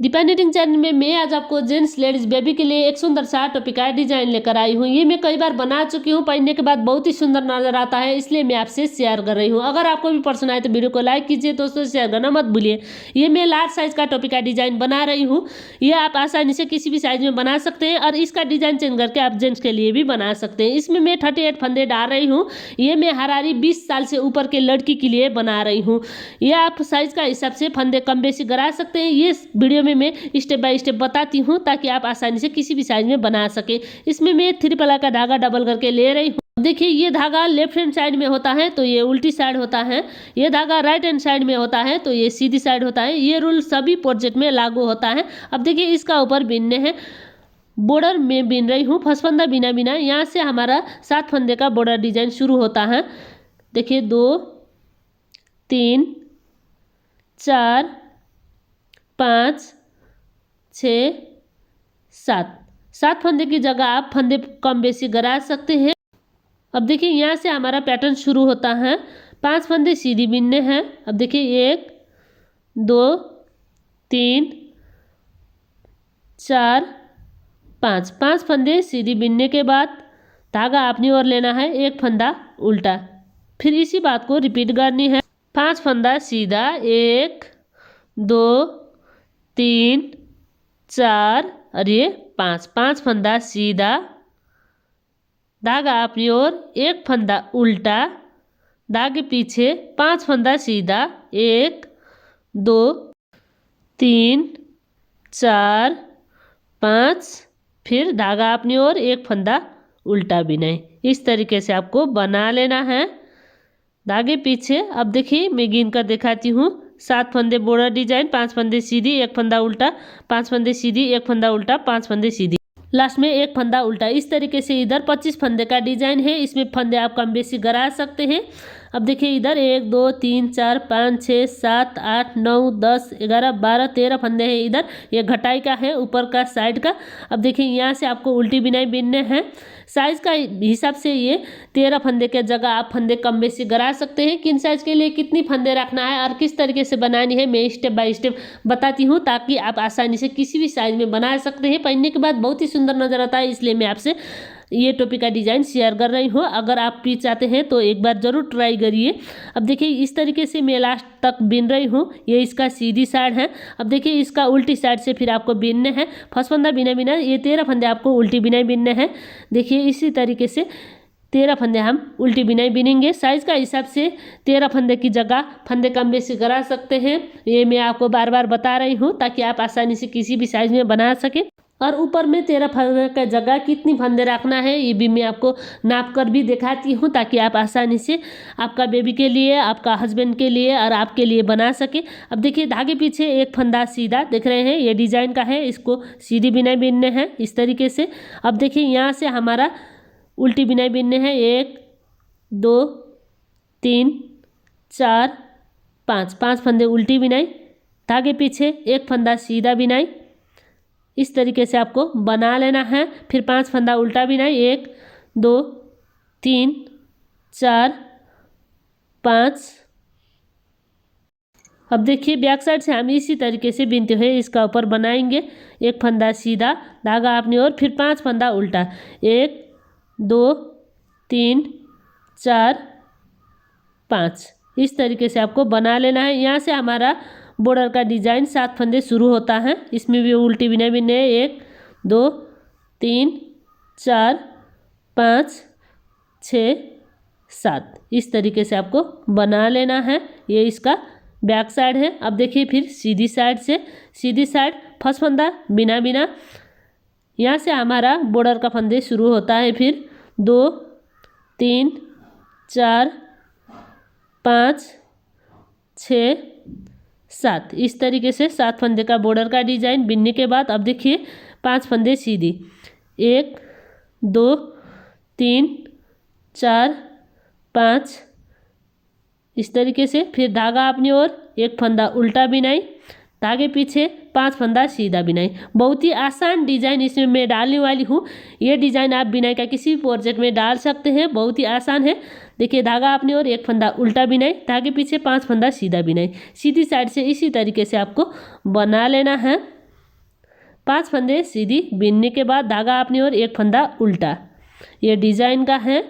Deepa knitting channel में मैं आज आपको जेंट्स लेडीज बेबी के लिए एक सुंदर सा टोपी का डिजाइन लेकर आई हूँ। ये मैं कई बार बना चुकी हूँ, पहनने के बाद बहुत ही सुंदर नजर आता है, इसलिए मैं आपसे शेयर कर रही हूँ। अगर आपको भी पसंद आए तो वीडियो को लाइक कीजिए, दोस्तों शेयर करना मत भूलिए। ये मैं लार्ज साइज का टोपी का डिजाइन बना रही हूँ। ये आप आसानी से किसी भी साइज में बना सकते हैं और इसका डिजाइन चेंज करके आप जेंट्स के लिए भी बना सकते हैं। इसमें मैं 38 फंदे डाल रही हूँ। ये मैं हरारी 20 साल से ऊपर के लड़की के लिए बना रही हूँ। ये आप साइज का हिसाब से फंदे कम बेसी करा सकते हैं। ये वीडियो में मैं स्टेप बाय स्टेप बताती हूँ ताकि आप आसानी से किसी भी साइज में बना सके। इसमें मैं 3 पल्ला का धागा डबल करके ले रही हूँ। देखिए ये धागा लेफ्ट हैंड साइड में होता है तो ये उल्टी साइड होता है, ये धागा राइट हैंड साइड में होता है तो ये सीधी साइड होता है। ये रूल सभी प्रोजेक्ट में लागू होता है। अब देखिए इसका ऊपर बिनने हैं, बॉर्डर में बिन रही हूँ फसफंदा बिना बिना। यहाँ से हमारा 7 फंदे का बॉर्डर डिजाइन शुरू होता है। देखिए 2 3 4 5 6 7 फंदे की जगह आप फंदे कम बेसी करा सकते हैं। अब देखिए यहाँ से हमारा पैटर्न शुरू होता है। 5 फंदे सीधी बिनने हैं। अब देखिए 1 2 3 4 5 फंदे सीधी बिनने के बाद धागा अपनी ओर लेना है, एक फंदा उल्टा, फिर इसी बात को रिपीट करनी है। 5 फंदा सीधा, 1 2 3 4 और ये 5 फंदा सीधा, धागा अपनी ओर, एक फंदा उल्टा, धागे पीछे 5 फंदा सीधा, 1 2 3 4 5, फिर धागा अपनी ओर, एक फंदा उल्टा बिनाई। इस तरीके से आपको बना लेना है धागे पीछे। अब देखिए मैं गिन कर दिखाती हूँ। 7 फंदे बॉर्डर डिजाइन, 5 फंदे सीधी, एक फंदा उल्टा, 5 फंदे सीधी, एक फंदा उल्टा, 5 फंदे सीधी, लास्ट में एक फंदा उल्टा। इस तरीके से इधर 25 फंदे का डिजाइन है। इसमें फंदे आप कम बेसी करा सकते हैं। अब देखिए इधर 1 2 3 4 5 6 7 8 9 10 11 12 13 फंदे हैं। इधर ये घटाई का है, ऊपर का साइड का। अब देखिए यहाँ से आपको उल्टी बिनाई बिनने हैं। साइज का हिसाब से ये 13 फंदे के जगह आप फंदे कम बेसी करा सकते हैं। किन साइज के लिए कितनी फंदे रखना है और किस तरीके से बनानी है मैं स्टेप बाय स्टेप बताती हूँ ताकि आप आसानी से किसी भी साइज में बना सकते हैं। पहनने के बाद बहुत ही सुंदर नजर आता है, इसलिए मैं आपसे ये टोपी का डिजाइन शेयर कर रही हूँ। अगर आप भी चाहते हैं तो एक बार जरूर ट्राई करिए। अब देखिए इस तरीके से मैं लास्ट तक बिन रही हूँ। ये इसका सीधी साइड है। अब देखिए इसका उल्टी साइड से फिर आपको बिनने हैं फसफंदा बिना बिना। ये 13 फंदे आपको उल्टी बिनाई बिनने हैं। देखिए इसी तरीके से 13 फंदे हम उल्टी बिनाई बिनेंगे। साइज का हिसाब से 13 फंदे की जगह फंदे कम बेसी करा सकते हैं। ये मैं आपको बार बार बता रही हूँ ताकि आप आसानी से किसी भी साइज में बना सके। और ऊपर में 13 फंदे का जगह कितनी फंदे रखना है ये भी मैं आपको नाप कर भी दिखाती हूँ ताकि आप आसानी से आपका बेबी के लिए, आपका हस्बैंड के लिए और आपके लिए बना सके। अब देखिए धागे पीछे एक फंदा सीधा देख रहे हैं, ये डिजाइन का है, इसको सीधी बिनाई बिनने हैं इस तरीके से। अब देखिए यहाँ से हमारा उल्टी बिनाई बिनने हैं, 1 2 3 4 5 फंदे उल्टी बिनाई, धागे पीछे एक फंदा सीधा बिनाई। इस तरीके से आपको बना लेना है। फिर 5 फंदा उल्टा बिनाई, 1 2 3 4 5। अब देखिए बैक साइड से हम इसी तरीके से बिनते हुए इसका ऊपर बनाएंगे। एक फंदा सीधा, धागा अपनी ओर, फिर 5 फंदा उल्टा, 1 2 3 4 5। इस तरीके से आपको बना लेना है। यहाँ से हमारा बॉर्डर का डिजाइन 7 फंदे शुरू होता है। इसमें भी उल्टी बिना बिने 1 2 3 4 5 6 7। इस तरीके से आपको बना लेना है। ये इसका बैक साइड है। अब देखिए फिर सीधी साइड से, सीधी साइड फर्स्ट फंदा बिना बिना, यहाँ से हमारा बॉर्डर का फंदे शुरू होता है। फिर 2 3 4 5 6 7। इस तरीके से 7 फंदे का बॉर्डर का डिजाइन बिनने के बाद अब देखिए 5 फंदे सीधी, 1 2 3 4 5। इस तरीके से फिर धागा अपनी ओर, एक फंदा उल्टा बिनाई, धागे पीछे 5 फंदा सीधा बिनाई। बहुत ही आसान डिजाइन इसमें मैं डालने वाली हूँ। ये डिजाइन आप बिनाई का किसी भी प्रोजेक्ट में डाल सकते हैं, बहुत ही आसान है। देखिए धागा अपनी ओर, एक फंदा उल्टा बिनाई, धागे पीछे 5 फंदा सीधा बिनाई। सीधी साइड से इसी तरीके से आपको बना लेना है। 5 फंदे सीधी बीनने के बाद धागा अपनी ओर, एक फंदा उल्टा। ये डिजाइन का है।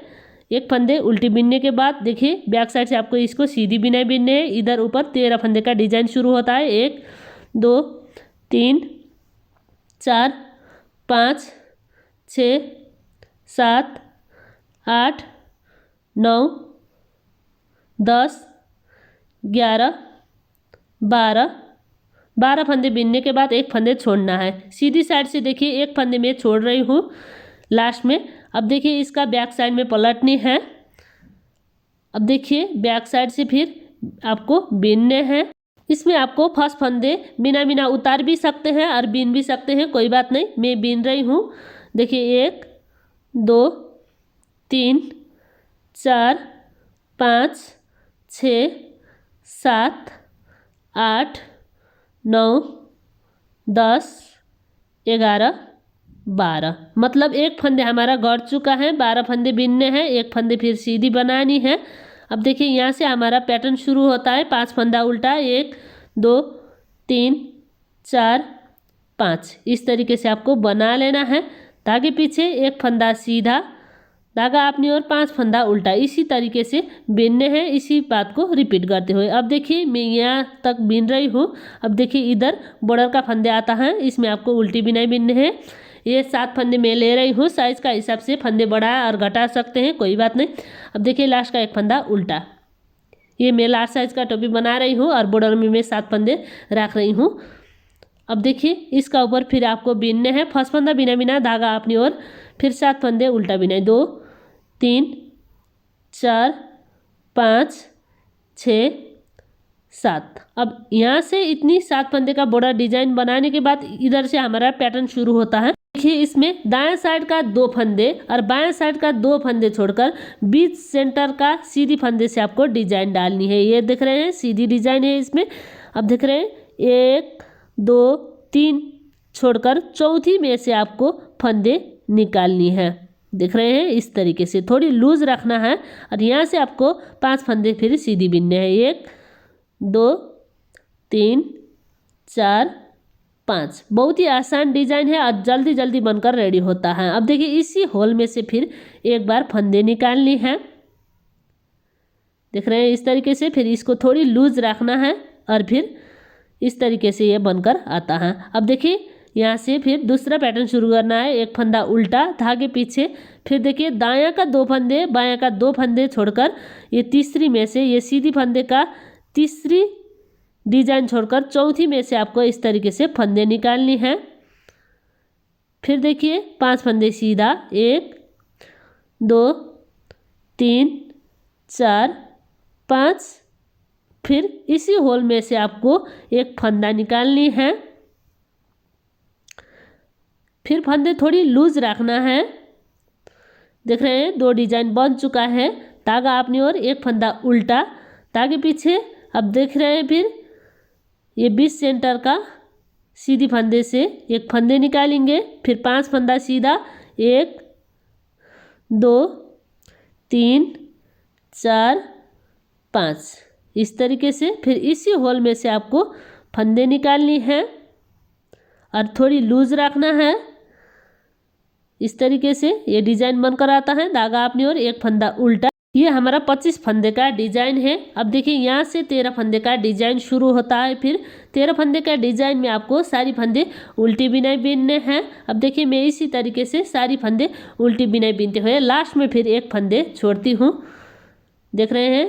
एक फंदे उल्टी बीनने के बाद देखिए बैक साइड से आपको इसको सीधी बिनाई बीनने है। इधर ऊपर 13 फंदे का डिजाइन शुरू होता है। 1 2 3 4 5 6 7 8 9 10 11 12 फंदे बीनने के बाद एक फंदे छोड़ना है। सीधी साइड से देखिए एक फंदे में छोड़ रही हूँ लास्ट में। अब देखिए इसका बैक साइड में पलटनी है। अब देखिए बैक साइड से फिर आपको बीनने हैं। इसमें आपको फर्स्ट फंदे बिना बिना उतार भी सकते हैं और बीन भी सकते हैं, कोई बात नहीं। मैं बीन रही हूँ। देखिए 1 2 3 4 5 6 7 8 9 10 11 12, मतलब एक फंदे हमारा गड़ चुका है। 12 फंदे बीनने हैं, एक फंदे फिर सीधी बनानी है। अब देखिए यहाँ से हमारा पैटर्न शुरू होता है। 5 फंदा उल्टा, 1 2 3 4 5, इस तरीके से आपको बना लेना है। धागे पीछे एक फंदा सीधा, धागा अपनी ओर 5 फंदा उल्टा, इसी तरीके से बीनने हैं। इसी बात को रिपीट करते हुए अब देखिए मैं यहाँ तक बीन रही हूँ। अब देखिए इधर बॉर्डर का फंदे आता है, इसमें आपको उल्टी बिनाई बीनने हैं। ये 7 फंदे मैं ले रही हूँ। साइज का हिसाब से फंदे बढ़ा और घटा सकते हैं, कोई बात नहीं। अब देखिए लास्ट का एक फंदा उल्टा। ये मैं लास्ट साइज का टोपी बना रही हूँ और बॉर्डर में मैं 7 फंदे रख रही हूँ। अब देखिए इसका ऊपर फिर आपको बीनने हैं। फर्स्ट फंदा बिना बिना धागा अपनी ओर, फिर 7 फंदे उल्टा बिनाई, 2 3 4 5 6 7। अब यहाँ से इतनी 7 फंदे का बॉर्डर डिजाइन बनाने के बाद इधर से हमारा पैटर्न शुरू होता है। देखिए इसमें दाएं साइड का 2 फंदे और बाएं साइड का 2 फंदे छोड़कर बीच सेंटर का सीधी फंदे से आपको डिजाइन डालनी है। ये देख रहे हैं सीधी डिजाइन है इसमें। अब देख रहे हैं 1 2 3 छोड़कर चौथी में से आपको फंदे निकालनी है। देख रहे हैं इस तरीके से थोड़ी लूज रखना है और यहाँ से आपको 5 फंदे फिर सीधी बीनने हैं। 1 2 3 4 5, बहुत ही आसान डिजाइन है और जल्दी जल्दी बनकर रेडी होता है। अब देखिए इसी होल में से फिर एक बार फंदे निकालनी है। देख रहे हैं इस तरीके से, फिर इसको थोड़ी लूज रखना है और फिर इस तरीके से ये बनकर आता है। अब देखिए यहाँ से फिर दूसरा पैटर्न शुरू करना है। एक फंदा उल्टा, धागे पीछे, फिर देखिए दायां का 2 फंदे, बायां का 2 फंदे छोड़कर ये तीसरी में से ये सीधी फंदे का तीसरी डिजाइन छोड़कर चौथी में से आपको इस तरीके से फंदे निकालनी है। फिर देखिए 5 फंदे सीधा, 1 2 3 4 5, फिर इसी होल में से आपको एक फंदा निकालनी है। फिर फंदे थोड़ी लूज रखना है। देख रहे हैं 2 डिजाइन बन चुका है। धागा अपनी ओर, एक फंदा उल्टा, धागे पीछे। अब देख रहे हैं फिर ये बीच सेंटर का सीधी फंदे से एक फंदे निकालेंगे। फिर 5 फंदा सीधा, 1 2 3 4 5, इस तरीके से। फिर इसी होल में से आपको फंदे निकालनी है और थोड़ी लूज रखना है। इस तरीके से ये डिजाइन बनकर आता है। धागा अपनी ओर, एक फंदा उल्टा। ये हमारा 25 फंदे का डिजाइन है। अब देखिए यहाँ से 13 फंदे का डिजाइन शुरू होता है। फिर 13 फंदे का डिजाइन में आपको सारी फंदे उल्टी बिनाई बीनने हैं। अब देखिए मैं इसी तरीके से सारी फंदे उल्टी बिनाई बीनते हुए लास्ट में फिर एक फंदे छोड़ती हूँ। देख रहे हैं,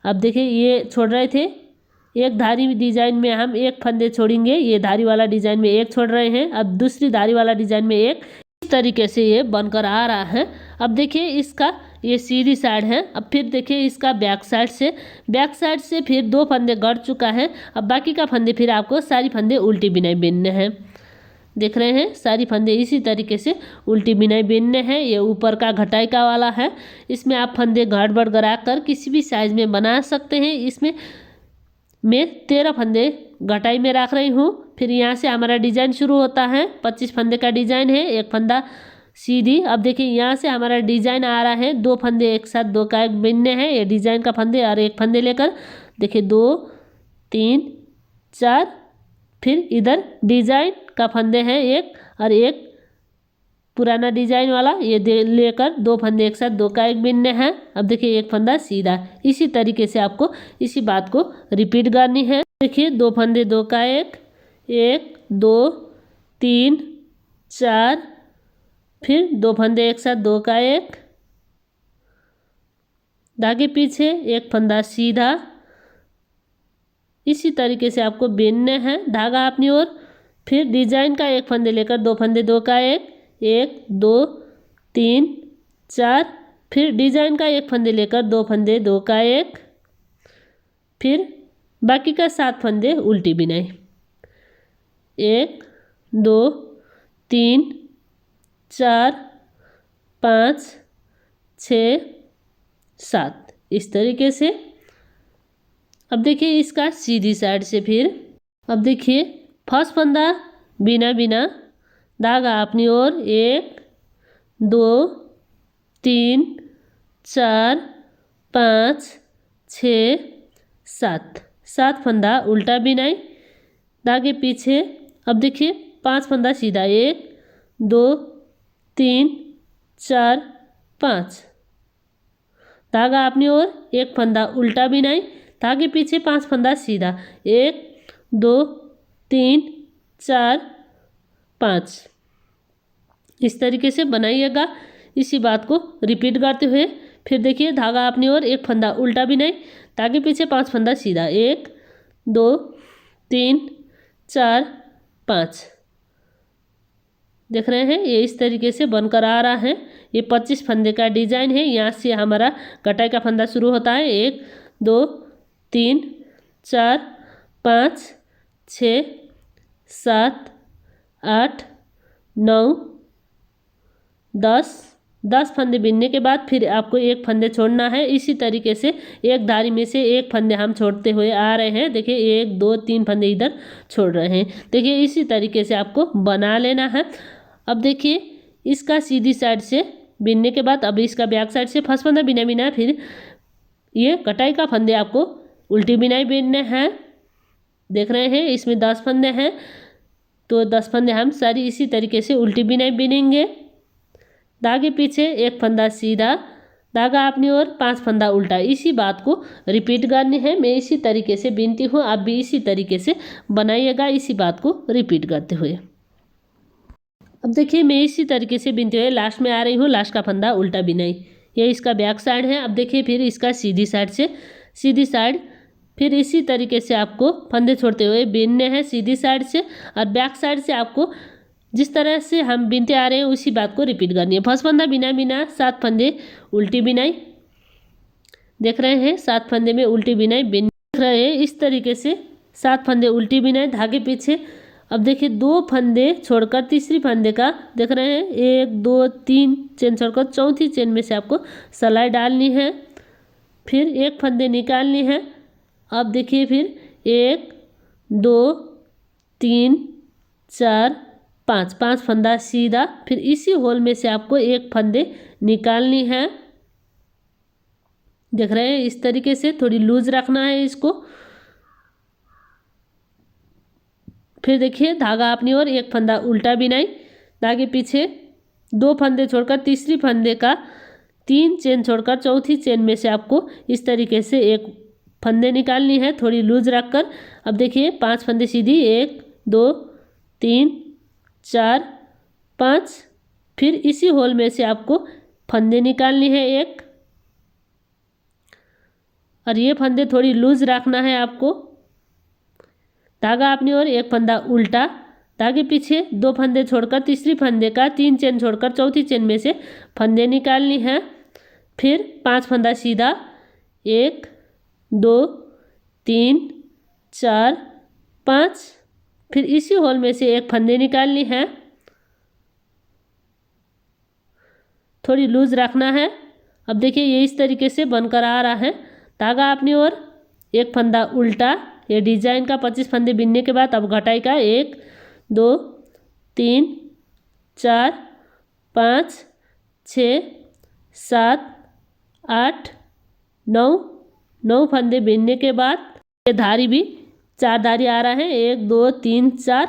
अब देखिए ये छोड़ रहे थे। एक धारी डिजाइन में हम एक फंदे छोड़ेंगे, ये धारी वाला डिजाइन में एक छोड़ रहे हैं। अब दूसरी धारी वाला डिजाइन में एक, इस तरीके से ये बनकर आ रहा है। अब देखिए इसका ये सीधी साइड है। अब फिर देखिए इसका बैक साइड से फिर 2 फंदे गड़ चुका है। अब बाकी का फंदे फिर आपको सारी फंदे उल्टी बिनाई बीनने हैं। देख रहे हैं सारी फंदे इसी तरीके से उल्टी बिनाई बीनने हैं। ये ऊपर का घटाई का वाला है, इसमें आप फंदे गाड़ बढ़ गड़ा कर किसी भी साइज में बना सकते हैं। इसमें मैं 13 फंदे घटाई में रख रही हूँ। फिर यहाँ से हमारा डिजाइन शुरू होता है। 25 फंदे का डिजाइन है, एक फंदा सीधी। अब देखिए यहाँ से हमारा डिजाइन आ रहा है। 2 फंदे एक साथ 2 का एक बीनने हैं, ये डिजाइन का फंदे, और एक फंदे लेकर देखिए 2 3 4 फिर इधर डिजाइन का फंदे हैं एक, और एक पुराना डिजाइन वाला, ये लेकर 2 फंदे एक साथ 2 का 1 बिनने हैं। अब देखिए एक फंदा सीधा। इसी तरीके से आपको इसी बात को रिपीट करनी है। देखिए 2 फंदे 2 का 1, 1 2 3 4, फिर 2 फंदे एक साथ 2 का 1, धागे पीछे एक फंदा सीधा। इसी तरीके से आपको बिनने हैं, धागा अपनी ओर, फिर डिजाइन का एक फंदे लेकर 2 फंदे 2 का 1, 1 2 3 4, फिर डिजाइन का एक फंदे लेकर 2 फंदे 2 का 1, फिर बाकी का 7 फंदे उल्टी बिनाई, 1 2 3 4 5 6 7, इस तरीके से। अब देखिए इसका सीधी साइड से फिर, अब देखिए फर्स्ट फंदा बिना बिना, धागा अपनी ओर, 1 2 3 4 5 6 7, 7 फंदा उल्टा बिनाई, धागे पीछे। अब देखिए 5 फंदा सीधा, 1 2 3 4 5, धागा अपनी ओर, एक फंदा उल्टा बिनाई, धागे पीछे 5 फंदा सीधा, 1 2 3 4 5, इस तरीके से बनाइएगा। इसी बात को रिपीट करते हुए फिर देखिए धागा अपनी ओर, एक फंदा उल्टा बिनाई, धागे पीछे 5 फंदा सीधा, 1 2 3 4 5, देख रहे हैं ये इस तरीके से बनकर आ रहा है। ये 25 फंदे का डिजाइन है। यहाँ से हमारा कटाई का फंदा शुरू होता है, 1 2 3 4 5 6 7 8 9 10, 10 फंदे बिनने के बाद फिर आपको एक फंदे छोड़ना है। इसी तरीके से एक धारी में से एक फंदे हम छोड़ते हुए आ रहे हैं। देखिए 1 2 3 फंदे इधर छोड़ रहे हैं। देखिए इसी तरीके से आपको बना लेना है। अब देखिए इसका सीधी साइड से बिनने के बाद अब इसका बैक साइड से फर्स्ट फंदा बिना बिना, फिर ये कटाई का फंदे आपको उल्टी बिनाई बिनने हैं। देख रहे हैं इसमें 10 फंदे हैं, तो 10 फंदे हम सारी इसी तरीके से उल्टी बिनाई बिनेंगे। धागे पीछे एक फंदा सीधा, धागा अपनी ओर, 5 फंदा उल्टा। इसी बात को रिपीट करनी है। मैं इसी तरीके से बिनती हूँ, आप भी इसी तरीके से बनाइएगा, इसी बात को रिपीट करते हुए। अब देखिए मैं इसी तरीके से बिनते हुए लास्ट में आ रही हूँ, लास्ट का फंदा उल्टा बिनाई। ये इसका बैक साइड है। अब देखिए फिर इसका सीधी साइड से, सीधी साइड फिर इसी तरीके से आपको फंदे छोड़ते हुए बिनने हैं सीधी साइड से, और बैक साइड से आपको जिस तरह से हम बिनते आ रहे हैं उसी बात को रिपीट करनी है। फर्स्ट फंदा बिना बिना 7 फंदे उल्टी बिनाई, देख रहे हैं 7 फंदे में उल्टी बिनाई बिन रहे हैं। इस तरीके से 7 फंदे उल्टी बिनाई, धागे पीछे। अब देखिए 2 फंदे छोड़कर तीसरी फंदे का, देख रहे हैं 1 2 3 चेन छोड़कर चौथी चेन में से आपको सिलाई डालनी है, फिर एक फंदे निकालनी है। अब देखिए फिर 1 2 3 4 5, 5 फंदा सीधा, फिर इसी होल में से आपको एक फंदे निकालनी है। देख रहे हैं इस तरीके से थोड़ी लूज रखना है इसको। फिर देखिए धागा अपनी ओर, एक फंदा उल्टा बिनाई, धागे पीछे 2 फंदे छोड़कर तीसरी फंदे का 3 चेन छोड़कर चौथी चेन में से आपको इस तरीके से एक फंदे निकालनी है, थोड़ी लूज रखकर। अब देखिए 5 फंदे सीधी, 1 2 3 4 5, फिर इसी होल में से आपको फंदे निकालनी है एक, और ये फंदे थोड़ी लूज रखना है आपको। धागा अपनी ओर, एक फंदा उल्टा, धागे पीछे 2 फंदे छोड़कर तीसरी फंदे का 3 चेन छोड़कर चौथी चेन में से फंदे निकालनी है, फिर 5 फंदा सीधा, 1 2 3 4 5, फिर इसी होल में से एक फंदे निकालनी है, थोड़ी लूज रखना है। अब देखिए ये इस तरीके से बनकर आ रहा है। धागा अपनी ओर, एक फंदा उल्टा, ये डिजाइन का 25 फंदे बिनने के बाद अब घटाई का 1 2 3 4 5 6 7 8 9, 9 फंदे बिनने के बाद ये धारी भी 4 धारी आ रहा है, 1 2 3 4,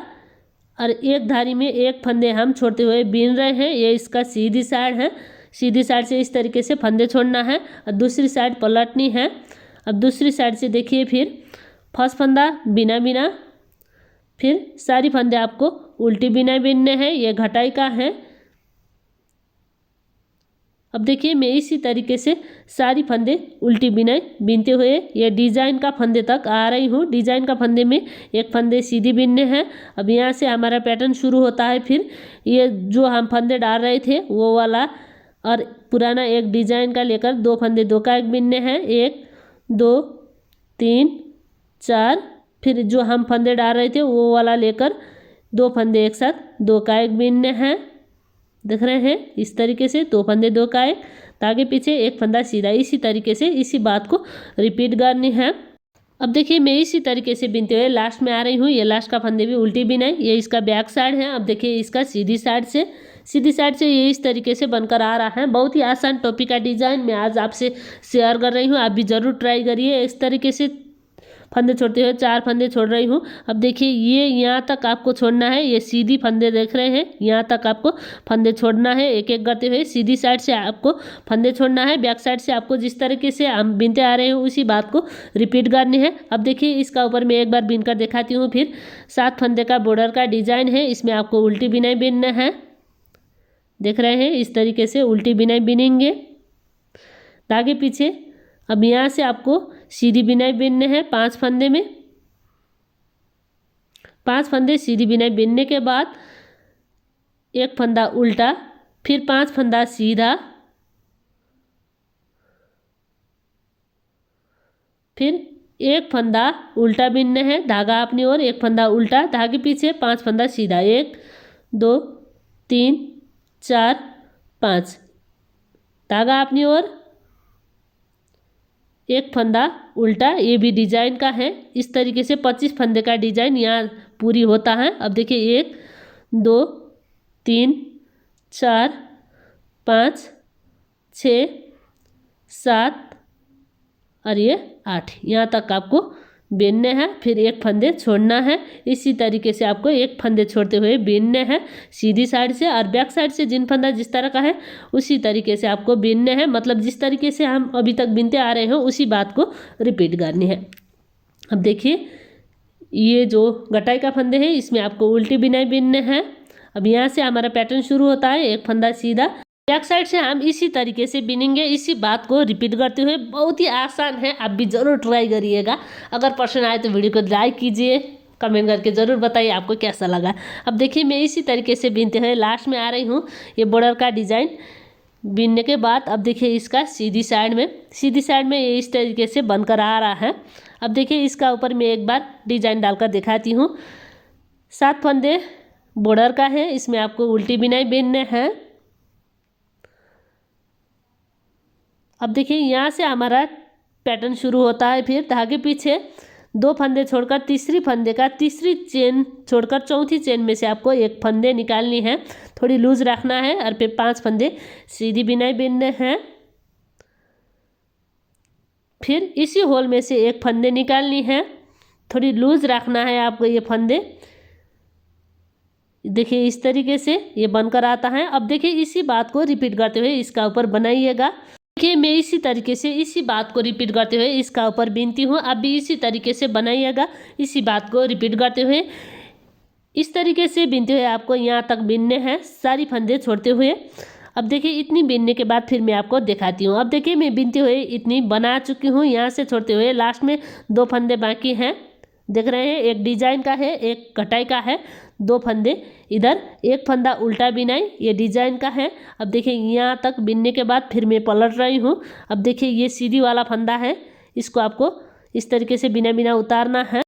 और एक धारी में एक फंदे हम छोड़ते हुए बीन रहे हैं। ये इसका सीधी साइड है। सीधी साइड से इस तरीके से फंदे छोड़ना है और दूसरी साइड पलटनी है। अब दूसरी साइड से देखिए, फिर फर्स्ट फंदा बिना बिना, फिर सारी फंदे आपको उल्टी बिना बिनने हैं। ये घटाई का है। अब देखिए मैं इसी तरीके से सारी फंदे उल्टी बिनाई बीनते हुए ये डिजाइन का फंदे तक आ रही हूँ। डिजाइन का फंदे में एक फंदे सीधी बीनने हैं। अब यहाँ से हमारा पैटर्न शुरू होता है। फिर ये जो हम फंदे डाल रहे थे वो वाला और पुराना एक डिजाइन का लेकर 2 फंदे 2 का एक बीनने हैं, 1 2 3 4। फिर जो हम फंदे डाल रहे थे वो वाला लेकर 2 फंदे एक साथ 2 का एक बीनने हैं। देख रहे हैं इस तरीके से 2 फंदे 2 का एक, आगे पीछे एक फंदा सीधा। इसी तरीके से इसी बात को रिपीट करनी है। अब देखिए मैं इसी तरीके से बिनते हुए लास्ट में आ रही हूँ। ये लास्ट का फंदे भी उल्टी बिनाई, ये इसका बैक साइड है। अब देखिए इसका सीधी साइड से ये इस तरीके से बनकर आ रहा है। बहुत ही आसान टोपी का डिज़ाइन मैं आज आपसे शेयर कर रही हूँ। आप भी ज़रूर ट्राई करिए। इस तरीके से फंदे छोड़ते हुए 4 फंदे छोड़ रही हूँ। अब देखिए ये यहाँ तक आपको छोड़ना है। ये सीधी फंदे देख रहे हैं, यहाँ तक आपको फंदे छोड़ना है। एक एक करते हुए सीधी साइड से आपको फंदे छोड़ना है। बैक साइड से आपको जिस तरीके से हम बिनते आ रहे हैं उसी बात को रिपीट करनी है। अब देखिए इसका ऊपर मैं एक बार बिन कर दिखाती हूँ। फिर 7 फंदे का बॉर्डर का डिजाइन है, इसमें आपको उल्टी बिनाई बिनना है। देख रहे हैं इस तरीके से उल्टी बिनाई बिनेंगे आगे पीछे। अब यहाँ से आपको सीधी बिनाई बिनने हैं 5 फंदे में। 5 फंदे सीधी बिनाई बिनने के बाद एक फंदा उल्टा, फिर 5 फंदा सीधा, फिर एक फंदा उल्टा बिनने हैं, धागा अपनी ओर, एक फंदा उल्टा, धागे पीछे 5 फंदा सीधा, 1 2 3 4 5, धागा अपनी ओर, एक फंदा उल्टा। ये भी डिजाइन का है। इस तरीके से 25 फंदे का डिजाइन यहाँ पूरी होता है। अब देखिए 1 2 3 4 5 6 7 और ये 8, यहाँ तक आपको बीनने हैं। फिर एक फंदे छोड़ना है। इसी तरीके से आपको एक फंदे छोड़ते हुए बीनने हैं सीधी साइड से, और बैक साइड से जिन फंदा जिस तरह का है उसी तरीके से आपको बीनने हैं। मतलब जिस तरीके से हम अभी तक बीनते आ रहे हैं उसी बात को रिपीट करनी है। अब देखिए ये जो घटाई का फंदे हैं इसमें आपको उल्टी बिनाई बीनने हैं। अब यहाँ से हमारा पैटर्न शुरू होता है, एक फंदा सीधा, बैक साइड से हम इसी तरीके से बिनेंगे। इसी बात को रिपीट करते हुए, बहुत ही आसान है, आप भी ज़रूर ट्राई करिएगा। अगर पसंद आए तो वीडियो को लाइक कीजिए, कमेंट करके ज़रूर बताइए आपको कैसा लगा। अब देखिए मैं इसी तरीके से बिनते हुए लास्ट में आ रही हूँ। ये बॉर्डर का डिज़ाइन बिनने के बाद अब देखिए इसका सीधी साइड में ये इस तरीके से बनकर आ रहा है। अब देखिए इसका ऊपर मैं एक बार डिज़ाइन डालकर दिखाती हूँ। 7 फंदे बॉर्डर का है, इसमें आपको उल्टी बिनाई बिनने हैं। अब देखिए यहाँ से हमारा पैटर्न शुरू होता है। फिर धागे पीछे 2 फंदे छोड़कर तीसरी फंदे का तीसरी चेन छोड़कर चौथी चेन में से आपको एक फंदे निकालनी है, थोड़ी लूज रखना है, और फिर 5 फंदे सीधी बिनाई बिनने हैं। फिर इसी होल में से एक फंदे निकालनी है, थोड़ी लूज रखना है आपको ये फंदे। देखिए इस तरीके से ये बनकर आता है। अब देखिए इसी बात को रिपीट करते हुए इसका ऊपर बनाइएगा। देखिए मैं इसी तरीके से इसी बात को रिपीट करते हुए इसका ऊपर बीनती हूँ। आप भी इसी तरीके से बनाइएगा। इसी बात को रिपीट करते हुए इस तरीके से बीनते हुए आपको यहाँ तक बीनने हैं सारी फंदे छोड़ते हुए। अब देखिए इतनी बीनने के बाद फिर मैं आपको दिखाती हूँ। अब देखिए मैं बीनते हुए इतनी बना चुकी हूँ। यहाँ से छोड़ते हुए लास्ट में 2 फंदे बाकी हैं, देख रहे हैं, एक डिजाइन का है, एक कटाई का है। 2 फंदे इधर, एक फंदा उल्टा बिनाई, ये डिजाइन का है। अब देखिए यहाँ तक बिनने के बाद फिर मैं पलट रही हूँ। अब देखिए ये सीधी वाला फंदा है, इसको आपको इस तरीके से बिना बिना उतारना है।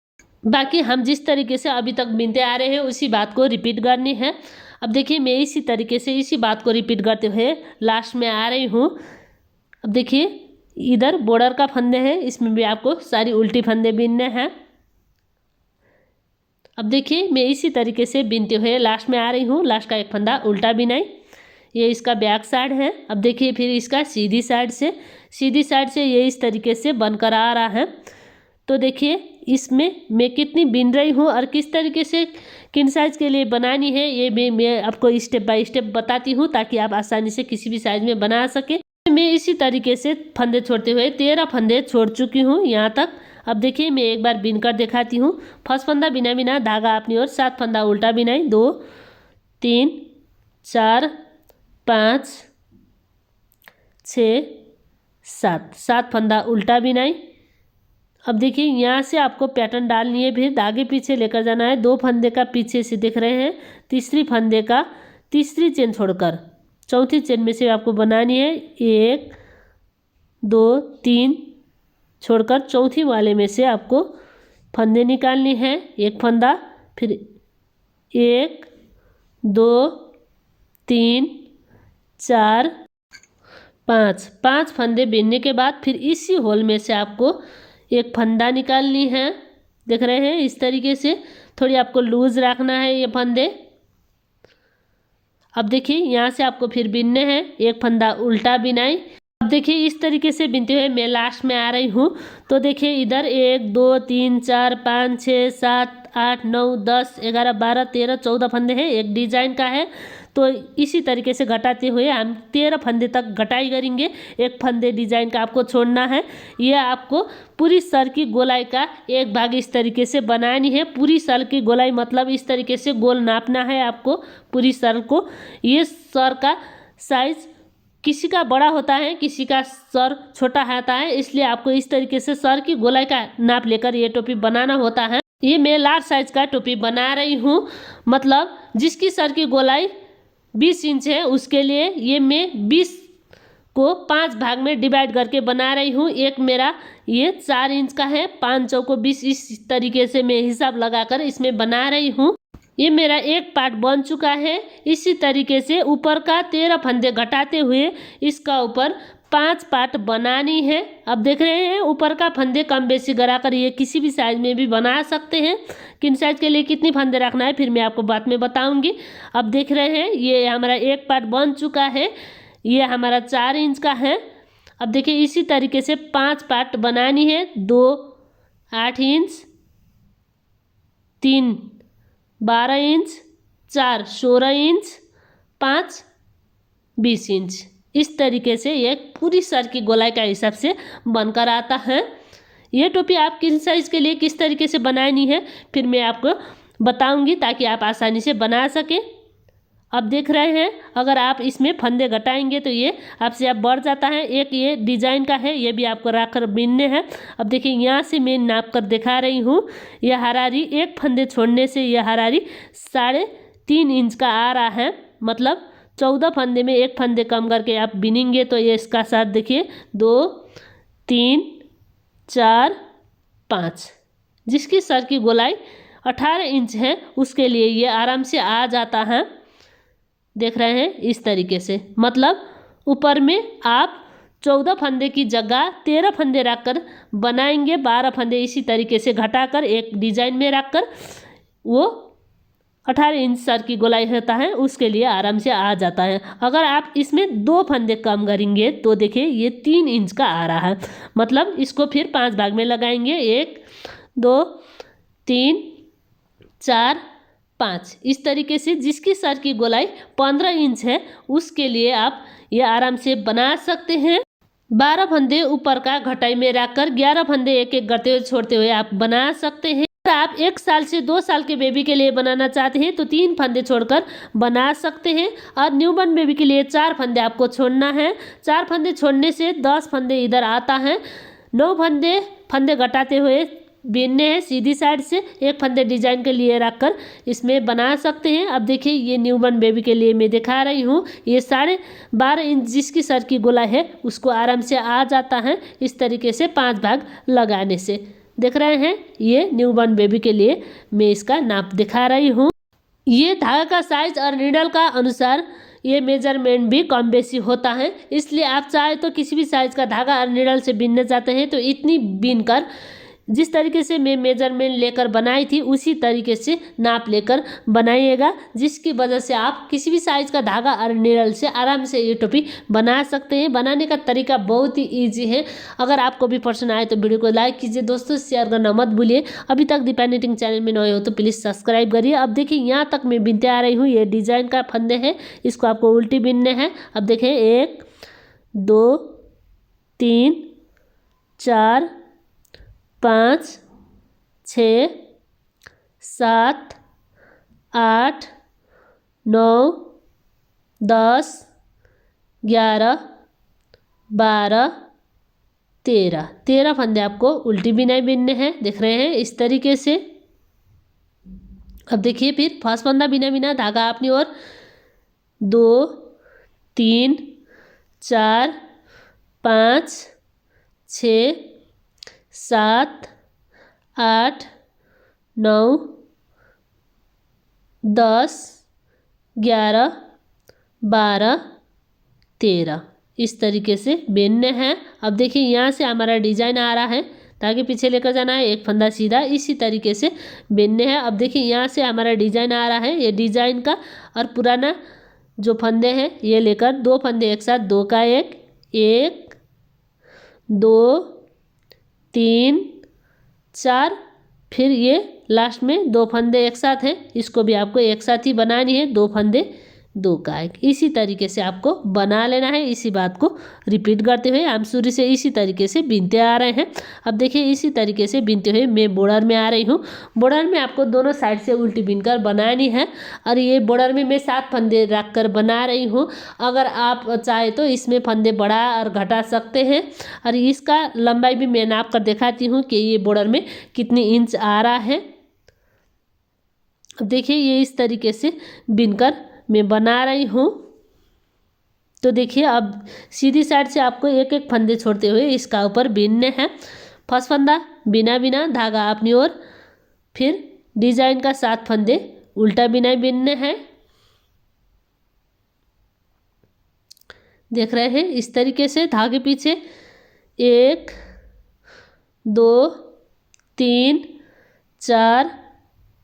बाकी हम जिस तरीके से अभी तक बिनते आ रहे हैं उसी बात को रिपीट करनी है। अब देखिए मैं इसी तरीके से इसी बात को रिपीट करते हुए लास्ट में आ रही हूँ। अब देखिए इधर बॉर्डर का फंदे है, इसमें भी आपको सारी उल्टी फंदे बिनने हैं। अब देखिए मैं इसी तरीके से बिनते हुए लास्ट में आ रही हूँ। लास्ट का एक फंदा उल्टा बिनाई, ये इसका बैक साइड है। अब देखिए फिर इसका सीधी साइड से ये इस तरीके से बनकर आ रहा है। तो देखिए इसमें मैं कितनी बिन रही हूँ और किस तरीके से किन साइज़ के लिए बनानी है ये मैं आपको स्टेप बाय स्टेप बताती हूँ, ताकि आप आसानी से किसी भी साइज़ में बना सकें। मैं इसी तरीके से फंदे छोड़ते हुए 13 फंदे छोड़ चुकी हूँ यहाँ तक। अब देखिए मैं एक बार बिन कर दिखाती हूँ। फर्स्ट फंदा बिना बिना धागा अपनी ओर, 7 फंदा उल्टा बिनाई, 2 3 4 5 6 7 फंदा उल्टा बिनाई। अब देखिए यहाँ से आपको पैटर्न डालनी है, फिर धागे पीछे लेकर जाना है। 2 फंदे का पीछे से दिख रहे हैं, तीसरी फंदे का तीसरी चेन छोड़कर चौथी चेन में से आपको बनानी है। 1 2 3 छोड़कर चौथी वाले में से आपको फंदे निकालनी है। एक फंदा, फिर 1 2 3 4 5 फंदे बीनने के बाद फिर इसी होल में से आपको एक फंदा निकालनी है। देख रहे हैं इस तरीके से, थोड़ी आपको लूज रखना है ये फंदे। अब देखिए यहाँ से आपको फिर बीनने हैं, एक फंदा उल्टा बिनाई। अब देखिए इस तरीके से बीनते हुए मैं लास्ट में आ रही हूँ। तो देखिए इधर 1 2 3 4 5 6 7 8 9 10 11 12 13 14 फंदे हैं, एक डिजाइन का है। तो इसी तरीके से घटाते हुए हम 13 फंदे तक घटाई करेंगे। एक फंदे डिजाइन का आपको छोड़ना है। यह आपको पूरी सर की गोलाई का एक भाग इस तरीके से बनानी है। पूरी सर की गोलाई मतलब इस तरीके से गोल नापना है आपको पूरी सर को। ये सर का साइज किसी का बड़ा होता है, किसी का सर छोटा होता है, इसलिए आपको इस तरीके से सर की गोलाई का नाप लेकर ये टोपी बनाना होता है। ये मैं लार्ज साइज का टोपी बना रही हूँ, मतलब जिसकी सर की गोलाई 20 इंच है उसके लिए ये मैं 20 को 5 भाग में डिवाइड करके बना रही हूँ। एक मेरा ये 4 इंच का है, 5 चौको 20, इस तरीके से मैं हिसाब लगाकर इसमें बना रही हूँ। ये मेरा एक पार्ट बन चुका है। इसी तरीके से ऊपर का 13 फंदे घटाते हुए इसका ऊपर 5 पार्ट बनानी है। अब देख रहे हैं ऊपर का फंदे कम बेसी कराकर ये किसी भी साइज में भी बना सकते हैं। किन साइज के लिए कितनी फंदे रखना है फिर मैं आपको बाद में बताऊंगी। अब देख रहे हैं ये हमारा एक पार्ट बन चुका है, ये हमारा 4 इंच का है। अब देखिए इसी तरीके से 5 पार्ट बनानी है। 2 8 इंच, 3 12 इंच, 4 16 इंच, 5 20 इंच। इस तरीके से ये पूरी सर की गोलाई का हिसाब से बनकर आता है। ये टोपी आप किस साइज के लिए किस तरीके से बनानी है फिर मैं आपको बताऊंगी, ताकि आप आसानी से बना सकें। अब देख रहे हैं अगर आप इसमें फंदे घटाएंगे तो ये आपसे अब बढ़ जाता है। एक ये डिजाइन का है, ये भी आपको रखकर बीनने हैं। अब देखिए यहाँ से मैं नाप कर दिखा रही हूँ। यह हरारी एक फंदे छोड़ने से यह हरारी 3.5 इंच का आ रहा है, मतलब 14 फंदे में एक फंदे कम करके आप बिनेंगे तो ये इसका साथ देखिए 2 3 4 5। जिसकी सर की गोलाई 18 इंच है उसके लिए ये आराम से आ जाता है। देख रहे हैं इस तरीके से, मतलब ऊपर में आप 14 फंदे की जगह 13 फंदे रखकर बनाएंगे। 12 फंदे इसी तरीके से घटाकर एक डिजाइन में रखकर वो 18 इंच सर की गोलाई होता है उसके लिए आराम से आ जाता है। अगर आप इसमें 2 फंदे कम करेंगे तो देखिए ये 3 इंच का आ रहा है, मतलब इसको फिर 5 भाग में लगाएंगे। 1 2 3 4 5। इस तरीके से जिसकी सर की गोलाई 15 इंच है उसके लिए आप ये आराम से बना सकते हैं। 12 फंदे ऊपर का घटाई में रखकर 11 फंदे एक एक करते हुए छोड़ते हुए आप बना सकते हैं। अगर आप 1 साल से 2 साल के बेबी के लिए बनाना चाहते हैं तो 3 फंदे छोड़कर बना सकते हैं, और न्यूबॉर्न बेबी के लिए 4 फंदे आपको छोड़ना है। 4 फंदे छोड़ने से 10 फंदे इधर आता है। 9 फंदे घटाते हुए बीनने हैं सीधी साइड से। एक फंदे डिजाइन के लिए रखकर इसमें बना सकते हैं। अब देखिए ये न्यूबॉर्न बेबी के लिए मैं दिखा रही हूँ। ये 12.5 इंच जिसकी सर की गोलाई है उसको आराम से आ जाता है इस तरीके से 5 भाग लगाने से। देख रहे हैं ये न्यूबॉर्न बेबी के लिए मैं इसका नाप दिखा रही हूँ। ये धागा का साइज और नीडल का अनुसार ये मेजरमेंट भी कम बेसी होता है, इसलिए आप चाहे तो किसी भी साइज का धागा और नीडल से बीनना चाहते हैं तो इतनी बीन कर जिस तरीके से मैं मेजरमेंट लेकर बनाई थी उसी तरीके से नाप लेकर बनाइएगा, जिसकी वजह से आप किसी भी साइज का धागा और नीडल से आराम से ये टोपी बना सकते हैं। बनाने का तरीका बहुत ही ईजी है। अगर आपको भी पसंद आए तो वीडियो को लाइक कीजिए दोस्तों, शेयर करना मत भूलिए। अभी तक दीपा निटिंग चैनल में नए हो तो प्लीज़ सब्सक्राइब करिए। अब देखिए यहाँ तक मैं बिनते आ रही हूँ। ये डिजाइन का फंदे हैं, इसको आपको उल्टी बिनने हैं। अब देखिए 1 2 3 4 5 6 7 8 9 10 11 12 13 फंदे आपको उल्टी बिनाई बिनने हैं, देख रहे हैं इस तरीके से। अब देखिए फिर फर्स्ट फंदा बिना बिना धागा अपनी ओर 2 3 4 5 6 7 8 9 10 11 12 13 इस तरीके से बिनने हैं। अब देखिए यहाँ से हमारा डिजाइन आ रहा है, ताकि पीछे लेकर जाना है, एक फंदा सीधा इसी तरीके से बिनने हैं। अब देखिए यहाँ से हमारा डिजाइन आ रहा है, ये डिजाइन का और पुराना जो फंदे हैं ये लेकर 2 फंदे एक साथ, 2 का 1 1 2 3 4, फिर ये लास्ट में 2 फंदे एक साथ हैं, इसको भी आपको एक साथ ही बनानी है, 2 फंदे 2 का 1 इसी तरीके से आपको बना लेना है। इसी बात को रिपीट करते हुए हम शुरू से इसी तरीके से बिनते आ रहे हैं। अब देखिए इसी तरीके से बिनते हुए मैं बॉर्डर में आ रही हूँ। बॉर्डर में आपको दोनों साइड से उल्टी बिनकर बनानी है और ये बॉर्डर में मैं 7 फंदे रख कर बना रही हूँ। अगर आप चाहे तो इसमें फंदे बढ़ा और घटा सकते हैं। और इसका लंबाई भी मैं नाप कर दिखाती हूँ कि ये बॉर्डर में कितनी इंच आ रहा है। अब देखिए ये इस तरीके से बिनकर मैं बना रही हूँ। तो देखिए अब सीधी साइड से आपको एक एक फंदे छोड़ते हुए इसका ऊपर बिनने हैं। फर्स्ट फंदा बिना बिना धागा अपनी ओर, फिर डिजाइन का 7 फंदे उल्टा बिना बिनने हैं, देख रहे हैं इस तरीके से। धागे पीछे 1 2 3 4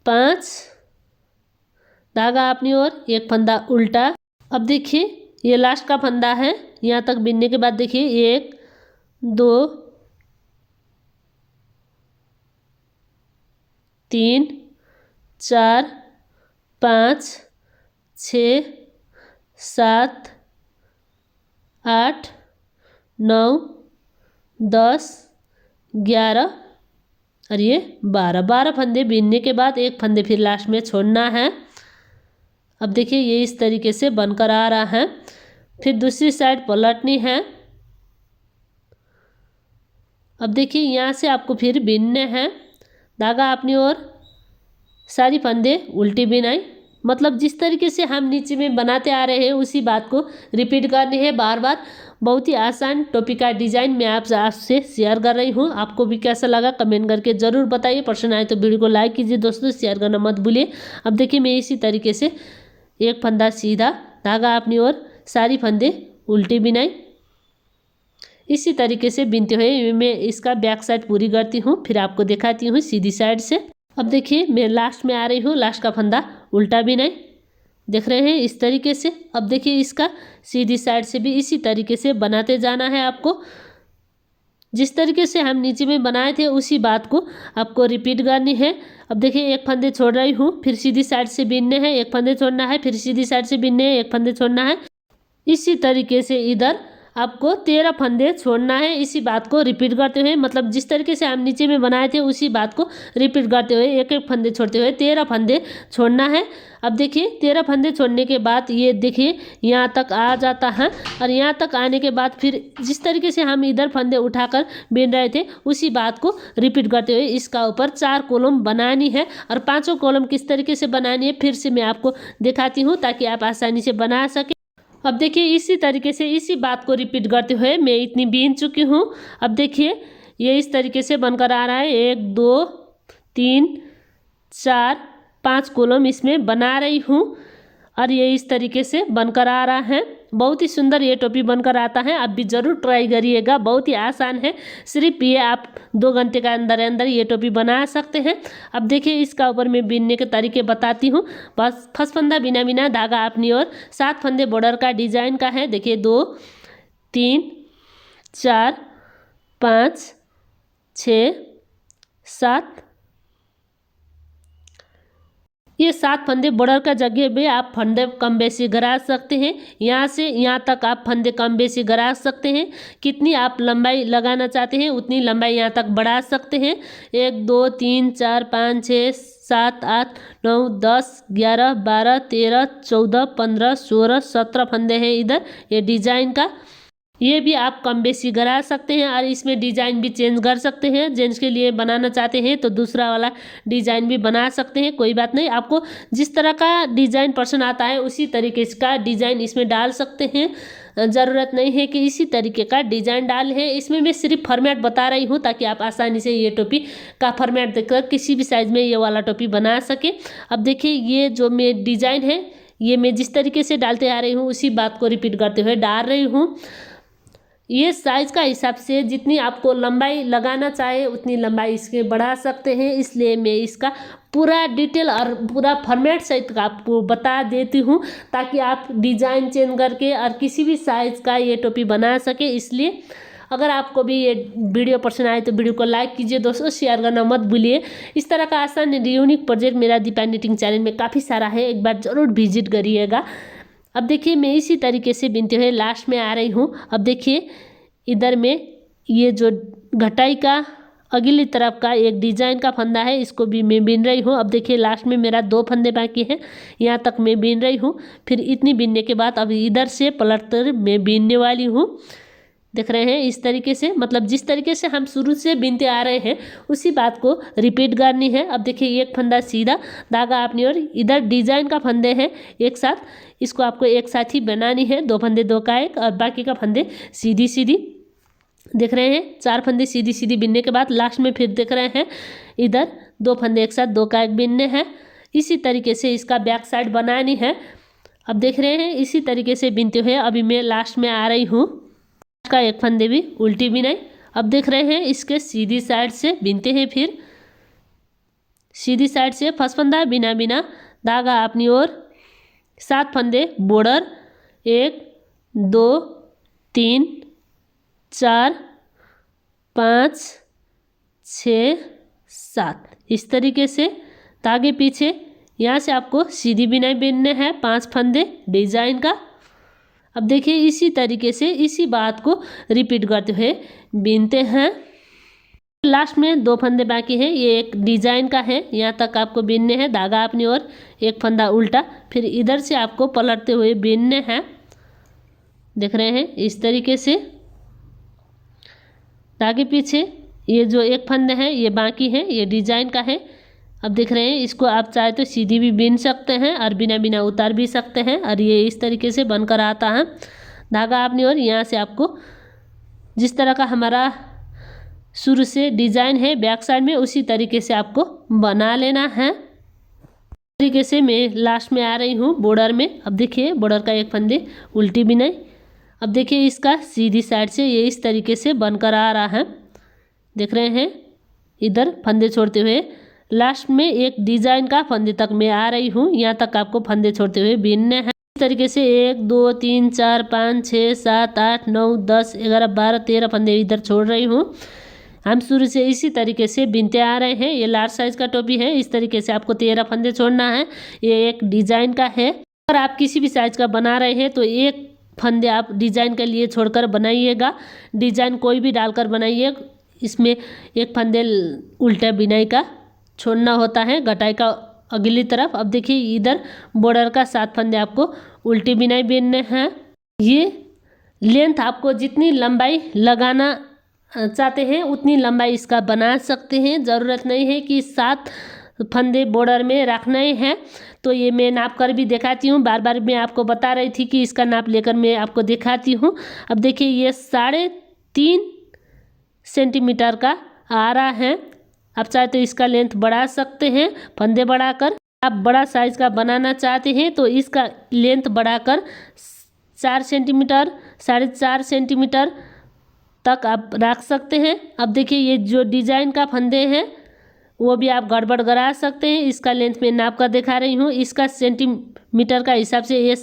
5 धागा अपनी ओर, एक फंदा उल्टा। अब देखिए ये लास्ट का फंदा है, यहाँ तक बिनने के बाद देखिए 1 2 3 4 5 6 7 8 9 10 11 और ये 12 फंदे बिनने के बाद एक फंदे फिर लास्ट में छोड़ना है। अब देखिए ये इस तरीके से बनकर आ रहा है। फिर दूसरी साइड पलटनी है। अब देखिए यहाँ से आपको फिर बिनने हैं, धागा अपनी ओर, सारी फंदे उल्टी बिनाई, मतलब जिस तरीके से हम नीचे में बनाते आ रहे हैं उसी बात को रिपीट करनी है बार बार। बहुत ही आसान टोपी का डिज़ाइन मैं आपसे शेयर कर रही हूँ। आपको भी कैसा लगा कमेंट करके ज़रूर बताइए। पसंद आए तो वीडियो को लाइक कीजिए दोस्तों, शेयर करना मत भूलिए। अब देखिए मैं इसी तरीके से एक फंदा सीधा, धागा अपनी ओर, सारी फंदे उल्टी बिनाई, इसी तरीके से बिनते हुए मैं इसका बैक साइड पूरी करती हूँ, फिर आपको दिखाती हूँ सीधी साइड से। अब देखिए मैं लास्ट में आ रही हूँ, लास्ट का फंदा उल्टा बिनाई, देख रहे हैं इस तरीके से। अब देखिए इसका सीधी साइड से भी इसी तरीके से बनाते जाना है आपको। जिस तरीके से हम नीचे में बनाए थे उसी बात को आपको रिपीट करनी है। अब देखिए एक फंदे छोड़ रही हूँ, फिर सीधी साइड से बिनने हैं, एक फंदे छोड़ना है, फिर सीधी साइड से बिनने हैं, एक फंदे छोड़ना है। इसी तरीके से इधर आपको 13 फंदे छोड़ना है। इसी बात को रिपीट करते हुए, मतलब जिस तरीके से हम नीचे में बनाए थे उसी बात को रिपीट करते हुए एक एक फंदे छोड़ते हुए 13 फंदे छोड़ना है। अब देखिए 13 फंदे छोड़ने के बाद ये देखिए यहाँ तक आ जाता है। और यहाँ तक आने के बाद फिर जिस तरीके से हम इधर फंदे उठाकर बिन रहे थे उसी बात को रिपीट करते हुए इसका ऊपर 4 कॉलम बनानी है। और 5वां कॉलम किस तरीके से बनानी है फिर से मैं आपको दिखाती हूँ, ताकि आप आसानी से बना सकें। अब देखिए इसी तरीके से इसी बात को रिपीट करते हुए मैं इतनी बीन चुकी हूँ। अब देखिए ये इस तरीके से बनकर आ रहा है, 1 2 3 4 5 कॉलम इसमें बना रही हूँ और ये इस तरीके से बनकर आ रहा है। बहुत ही सुंदर ये टोपी बनकर आता है। आप भी ज़रूर ट्राई करिएगा, बहुत ही आसान है। सिर्फ ये आप 2 घंटे का अंदर अंदर ये टोपी बना सकते हैं। अब देखिए इसका ऊपर मैं बिनने के तरीके बताती हूँ। बस फर्स्ट फंदा बिना बिना धागा अपनी ओर, 7 फंदे बॉर्डर का डिजाइन का है। देखिए 2 3 4 5 6 7, ये 7 फंदे बॉर्डर का जगह में आप फंदे कम बेसी गरा सकते हैं। यहाँ से यहाँ तक आप फंदे कम बेसी गरा सकते हैं। कितनी आप लंबाई लगाना चाहते हैं उतनी लंबाई यहाँ तक बढ़ा सकते हैं। 1 2 3 4 5 6 7 8 9 10 11 12 13 14 15 16 17 फंदे हैं इधर ये डिजाइन का। ये भी आप कम बेसी करा सकते हैं और इसमें डिज़ाइन भी चेंज कर सकते हैं। जेंट्स के लिए बनाना चाहते हैं तो दूसरा वाला डिज़ाइन भी बना सकते हैं, कोई बात नहीं। आपको जिस तरह का डिज़ाइन पसंद आता है उसी तरीके का डिज़ाइन इसमें डाल सकते हैं। ज़रूरत नहीं है कि इसी तरीके का डिज़ाइन डाल है। इसमें मैं सिर्फ फॉर्मेट बता रही हूँ ताकि आप आसानी से ये टोपी का फॉर्मेट देखकर किसी भी साइज़ में ये वाला टोपी बना सके। अब देखिए ये जो मैं डिज़ाइन है ये मैं जिस तरीके से डालते आ रही हूँ उसी बात को रिपीट करते हुए डाल रही हूँ। ये साइज़ का हिसाब से जितनी आपको लंबाई लगाना चाहे उतनी लंबाई इसके बढ़ा सकते हैं, इसलिए मैं इसका पूरा डिटेल और पूरा फॉर्मेट सहित आपको बता देती हूँ ताकि आप डिज़ाइन चेंज करके और किसी भी साइज़ का ये टोपी बना सके। इसलिए अगर आपको भी ये वीडियो पसंद आए तो वीडियो को लाइक कीजिए दोस्तों, शेयर करना मत भूलिए। इस तरह का आसान यूनिक प्रोजेक्ट मेरा दीपा निटिंग चैनल में काफ़ी सारा है, एक बार ज़रूर विजिट करिएगा। अब देखिए मैं इसी तरीके से बिनते हुए लास्ट में आ रही हूँ। अब देखिए इधर में ये जो घटाई का अगली तरफ का एक डिज़ाइन का फंदा है इसको भी मैं बिन रही हूँ। अब देखिए लास्ट में मेरा 2 फंदे बाकी हैं, यहाँ तक मैं बिन रही हूँ। फिर इतनी बिनने के बाद अब इधर से पलट कर मैं बिनने वाली हूँ। देख रहे हैं इस तरीके से, मतलब जिस तरीके से हम शुरू से बिनते आ रहे हैं उसी बात को रिपीट करनी है। अब देखिए एक फंदा सीधा धागा अपनी ओर, इधर डिज़ाइन का फंदे हैं एक साथ, इसको आपको एक साथ ही बनानी है। 2 फंदे 2 का एक और बाकी का फंदे सीधी सीधी। देख रहे हैं 4 फंदे सीधी सीधी बिनने के बाद लास्ट में फिर देख रहे हैं इधर 2 फंदे एक साथ 2 का एक बिनने हैं। इसी तरीके से इसका बैक साइड बनानी है। अब देख रहे हैं इसी तरीके से बिनते हुए अभी मैं लास्ट में आ रही हूँ। का एक फंदे भी उल्टी बिनाई। अब देख रहे हैं इसके सीधी साइड से बिनते हैं, फिर सीधी साइड से फर्स्ट फंदा बिना बिना धागा अपनी ओर, 7 फंदे बॉर्डर 1 2 3 4 5 6 7 इस तरीके से धागे पीछे। यहाँ से आपको सीधी बिनाई बिनने हैं 5 फंदे डिजाइन का। अब देखिए इसी तरीके से इसी बात को रिपीट करते हुए बिनते हैं। लास्ट में 2 फंदे बाकी हैं, ये एक डिजाइन का है, यहाँ तक आपको बिनने हैं। धागा अपनी ओर, एक फंदा उल्टा, फिर इधर से आपको पलटते हुए बिनने हैं। देख रहे हैं इस तरीके से धागे पीछे। ये जो एक फंदे हैं ये बाकी है, ये डिजाइन का है। अब देख रहे हैं इसको आप चाहे तो सीधी भी बिन सकते हैं और बिना बिना उतार भी सकते हैं, और ये इस तरीके से बनकर आता है धागा अपनी ओर। यहाँ से आपको जिस तरह का हमारा शुरू से डिजाइन है बैक साइड में उसी तरीके से आपको बना लेना है। तरीके से मैं लास्ट में आ रही हूँ बॉर्डर में। अब देखिए बॉर्डर का एक फंदे उल्टी बिनाई। अब देखिए इसका सीधी साइड से ये इस तरीके से बनकर आ रहा है। देख रहे हैं इधर फंदे छोड़ते हुए लास्ट में एक डिजाइन का फंदे तक मैं आ रही हूँ। यहाँ तक आपको फंदे छोड़ते हुए बिनने हैं इस तरीके से। 1 2 3 4 5 6 7 8 9 10 11 12 13 फंदे इधर छोड़ रही हूँ। हम शुरू से इसी तरीके से बिनते आ रहे हैं। ये लार्ज साइज का टोपी है, इस तरीके से आपको 13 फंदे छोड़ना है। ये एक डिजाइन का है। अगर आप किसी भी साइज का बना रहे हैं तो एक फंदे आप डिजाइन के लिए छोड़कर बनाइएगा। डिजाइन कोई भी डालकर बनाइए, इसमें एक फंदे उल्टा बिनाई का छोड़ना होता है घटाई का अगली तरफ। अब देखिए इधर बॉर्डर का 7 फंदे आपको उल्टी बिनाई बिनने हैं। ये लेंथ आपको जितनी लंबाई लगाना चाहते हैं उतनी लंबाई इसका बना सकते हैं। ज़रूरत नहीं है कि 7 फंदे बॉर्डर में रखना ही है। तो ये मैं नाप कर भी दिखाती हूँ, बार बार मैं आपको बता रही थी कि इसका नाप लेकर मैं आपको दिखाती हूँ। अब देखिए ये 3.5 सेंटीमीटर का आ रहा है। आप चाहे तो इसका लेंथ बढ़ा सकते हैं फंदे बढ़ाकर। आप बड़ा साइज का बनाना चाहते हैं तो इसका लेंथ बढ़ाकर 4 सेंटीमीटर, 4.5 सेंटीमीटर तक आप रख सकते हैं। अब देखिए ये जो डिजाइन का फंदे हैं वो भी आप गड़बड़ करा सकते हैं। इसका लेंथ मैं नाप कर दिखा रही हूँ। इसका सेंटीमीटर का हिसाब से ये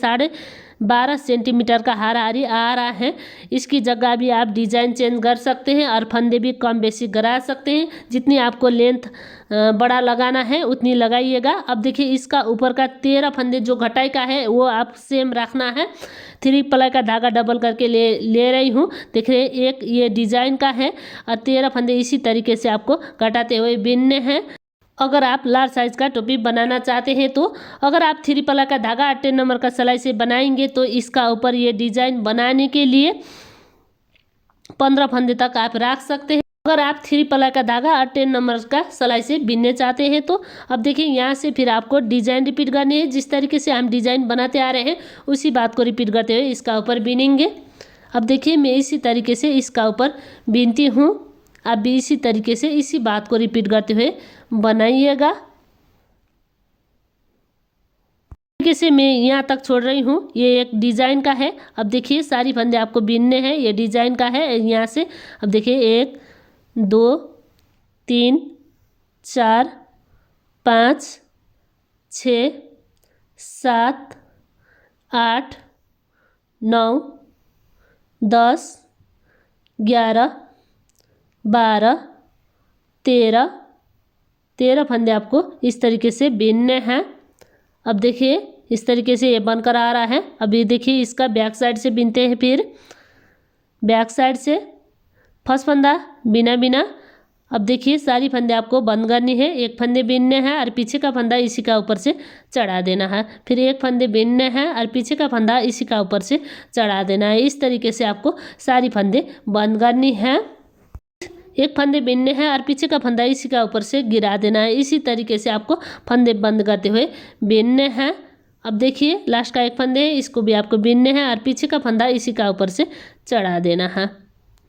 12.5 सेंटीमीटर का हाराहारी आ रहा है। इसकी जगह भी आप डिजाइन चेंज कर सकते हैं और फंदे भी कम बेसी करा सकते हैं। जितनी आपको लेंथ बड़ा लगाना है उतनी लगाइएगा। अब देखिए इसका ऊपर का 13 फंदे जो घटाई का है वो आप सेम रखना है। 3 प्लाई का धागा डबल करके ले रही हूँ। देख रहे हैं एक ये डिजाइन का है और 13 फंदे इसी तरीके से आपको घटाते हुए बिनने हैं। अगर आप लार्ज साइज का टोपी बनाना चाहते हैं तो अगर आप 3 प्लाई का धागा 10 नंबर का सिलाई से बनाएंगे तो इसका ऊपर ये डिजाइन बनाने के लिए 15 फंदे तक आप रख सकते हैं। अगर आप 3 प्लाई का धागा 10 नंबर का सिलाई से बिनने चाहते हैं तो अब देखिए यहाँ से फिर आपको डिजाइन रिपीट करनी है। जिस तरीके से हम डिजाइन बनाते आ रहे हैं उसी बात को रिपीट करते हुए इसका ऊपर बिनेंगे। अब देखिए मैं इसी तरीके से इसका ऊपर बिनती हूँ। आप भी इसी तरीके से इसी बात को रिपीट करते हुए बनाइएगा। तरीके से मैं यहाँ तक छोड़ रही हूँ। ये एक डिजाइन का है। अब देखिए सारी फंदे आपको बिनने हैं। ये डिजाइन का है। यहाँ से अब देखिए 1 2 3 4 5 6 7 8 9 10 11 12 13 फंदे आपको इस तरीके से बिनने हैं। अब देखिए इस तरीके से ये बनकर आ रहा है। अभी देखिए इसका बैक साइड से बिनते हैं। फिर बैक साइड से फर्स्ट फंदा बिना अब देखिए सारी फंदे आपको बंद करनी है। एक फंदे बिनने हैं और पीछे का फंदा इसी का ऊपर से चढ़ा देना है। फिर एक फंदे बिनने हैं और पीछे का फंदा इसी का ऊपर से चढ़ा देना है। इस तरीके से आपको सारी फंदे बंद करनी है। एक फंदे बिनने हैं और पीछे का फंदा इसी का ऊपर से गिरा देना है। इसी तरीके से आपको फंदे बंद करते हुए बिनने हैं। अब देखिए लास्ट का एक फंदे है, इसको भी आपको बिनने हैं और पीछे का फंदा इसी का ऊपर से चढ़ा देना है।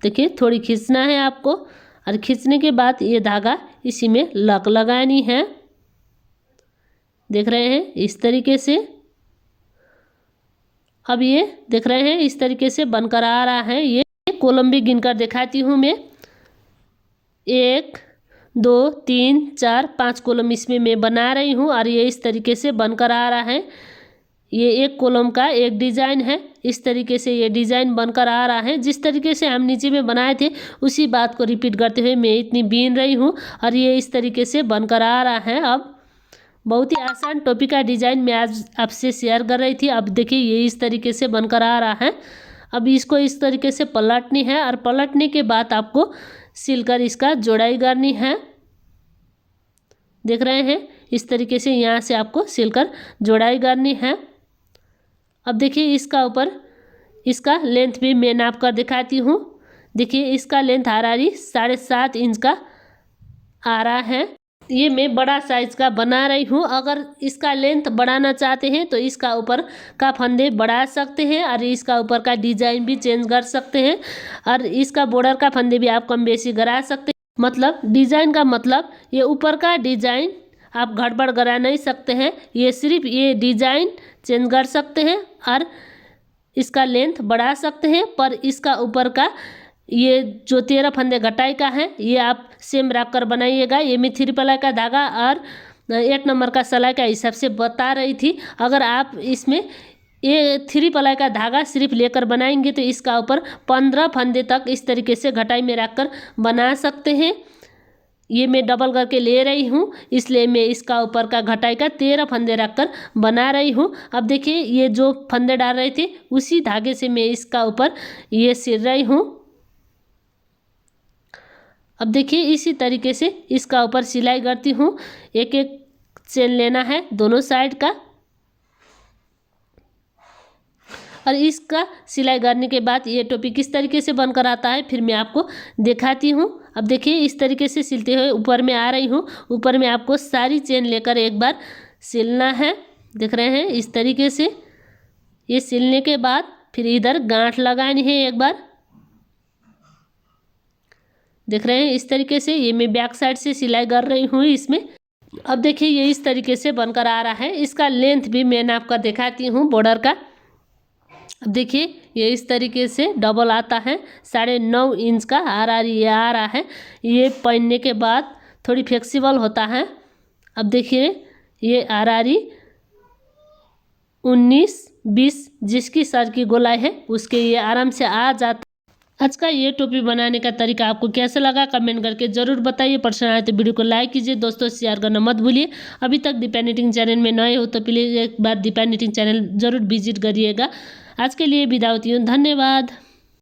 देखिए थोड़ी खींचना है आपको और खींचने के बाद ये धागा इसी में लक लगानी है। देख रहे हैं इस तरीके से। अब ये देख रहे हैं इस तरीके से बनकर आ रहा है। ये कॉलम भी गिनकर दिखाती हूँ मैं। 1 2 3 4 5 कॉलम इसमें मैं बना रही हूँ और ये इस तरीके से बनकर आ रहा है। ये एक कॉलम का एक डिज़ाइन है। इस तरीके से ये डिज़ाइन बनकर आ रहा है। जिस तरीके से हम नीचे में बनाए थे उसी बात को रिपीट करते हुए मैं इतनी बीन रही हूँ और ये इस तरीके से बनकर आ रहा है। अब बहुत ही आसान टोपी का डिज़ाइन मैं आज आपसे शेयर कर रही थी। अब देखिए ये इस तरीके से बनकर आ रहा है। अब इसको इस तरीके से पलटनी है और पलटने के बाद आपको सिलकर इसका जोड़ाई करनी है। देख रहे हैं इस तरीके से यहाँ से आपको सिलकर जोड़ाई करनी है। अब देखिए इसका ऊपर इसका लेंथ भी मैं नाप कर दिखाती हूँ। देखिए इसका लेंथ हाराहारी 7.5 इंच का आ रहा है। ये मैं बड़ा साइज का बना रही हूँ। अगर इसका लेंथ बढ़ाना चाहते हैं तो इसका ऊपर का फंदे बढ़ा सकते हैं और इसका ऊपर का डिजाइन भी चेंज कर सकते हैं और इसका बॉर्डर का फंदे भी आप कम बेसी करा सकते हैं। मतलब डिजाइन का मतलब ये ऊपर का डिजाइन आप गड़बड़ करा नहीं सकते हैं। ये सिर्फ ये डिजाइन चेंज कर सकते हैं और इसका लेंथ बढ़ा सकते हैं। पर इसका ऊपर का ये जो 13 फंदे घटाई का है ये आप सेम रख कर बनाइएगा। ये मैं 3 प्लाई का धागा और 8 नंबर का सिलाई का हिसाब से बता रही थी। अगर आप इसमें ये 3 प्लाई का धागा सिर्फ लेकर बनाएंगे तो इसका ऊपर 15 फंदे तक इस तरीके से घटाई में रख कर बना सकते हैं। ये मैं डबल करके ले रही हूँ इसलिए मैं इसका ऊपर का घटाई का 13 फंदे रख कर बना रही हूँ। अब देखिए ये जो फंदे डाल रहे थे उसी धागे से मैं इसका ऊपर ये सिल रही हूँ। अब देखिए इसी तरीके से इसका ऊपर सिलाई करती हूँ। एक एक चेन लेना है दोनों साइड का और इसका सिलाई करने के बाद ये टोपी किस तरीके से बनकर आता है फिर मैं आपको दिखाती हूँ। अब देखिए इस तरीके से सिलते हुए ऊपर में आ रही हूँ। ऊपर में आपको सारी चेन लेकर एक बार सिलना है। देख रहे हैं इस तरीके से ये सिलने के बाद फिर इधर गांठ लगानी है एक बार। देख रहे हैं इस तरीके से ये मैं बैक साइड से सिलाई कर रही हूँ इसमें। अब देखिए ये इस तरीके से बनकर आ रहा है। इसका लेंथ भी मैं नाप कर दिखाती हूँ बॉर्डर का। अब देखिए ये इस तरीके से डबल आता है, 9.5 इंच का ये आ रहा है। ये पहनने के बाद थोड़ी फ्लेक्सिबल होता है। अब देखिए ये 19-20 जिसकी सर की गोलाई है उसके ये आराम से आ जाता। आज का ये टोपी बनाने का तरीका आपको कैसा लगा कमेंट करके ज़रूर बताइए। पसंद आए तो वीडियो को लाइक कीजिए, दोस्तों शेयर करना मत भूलिए। अभी तक दीपा निटिंग चैनल में नए हो तो प्लीज़ एक बार दीपा निटिंग चैनल ज़रूर विजिट करिएगा। आज के लिए विदा होती हूँ, धन्यवाद।